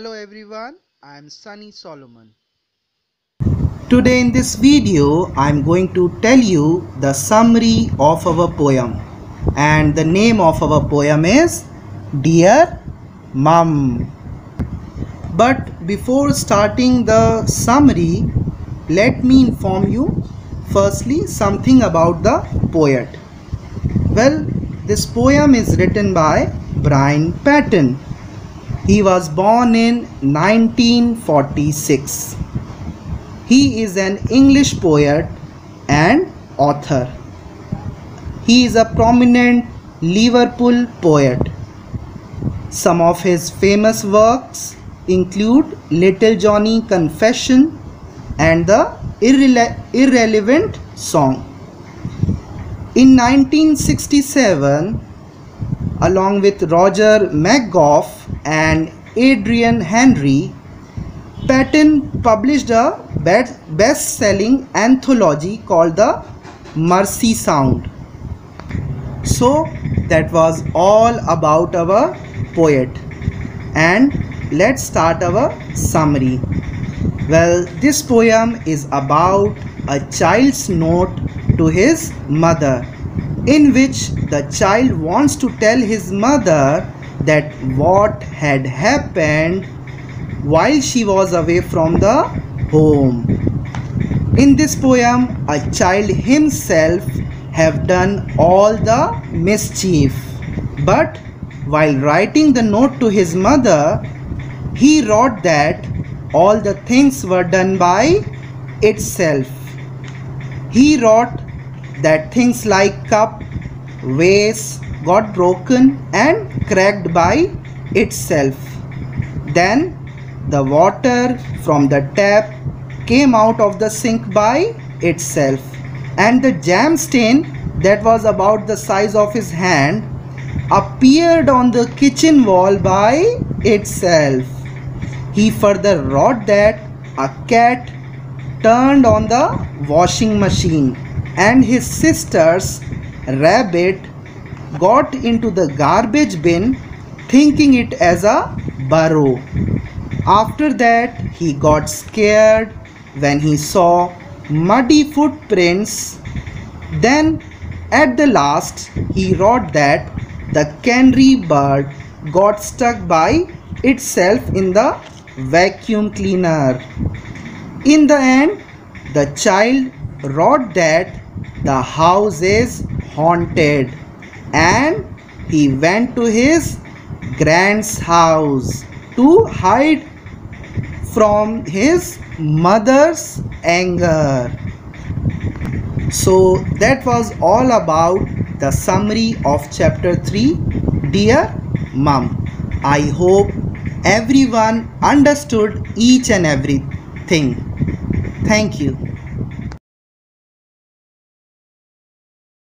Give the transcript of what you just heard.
Hello everyone, I am Sunny Solomon. Today in this video I am going to tell you the summary of our poem, and the name of our poem is Dear Mum. But before starting the summary, let me inform you firstly something about the poet. Well, this poem is written by Brian Patten. He was born in 1946. He is an English poet and author. He is a prominent Liverpool poet. Some of his famous works include Little Johnny Confession and the Irrelevant Song. In 1967, along with Roger McGough and Adrian Henry, Patten published a best-selling anthology called The Mercy Sound. So that was all about our poet, and let's start our summary. Well, this poem is about a child's note to his mother, in which the child wants to tell his mother that what had happened while she was away from the home. In this poem, a child himself have done all the mischief, but while writing the note to his mother, he wrote that all the things were done by itself. He wrote that things like cup, vase got broken and cracked by itself. Then the water from the tap came out of the sink by itself, and the jam stain that was about the size of his hand appeared on the kitchen wall by itself. He further wrote that a cat turned on the washing machine and his sister's rabbit got into the garbage bin thinking it as a burrow. After that, he got scared when he saw muddy footprints. Then at the last, he wrote that the canary bird got stuck by itself in the vacuum cleaner. In the end, the child wrote that the house is haunted, and he went to his grand's house to hide from his mother's anger. So that was all about the summary of chapter 3, Dear Mum. I hope everyone understood each and everything. Thank you.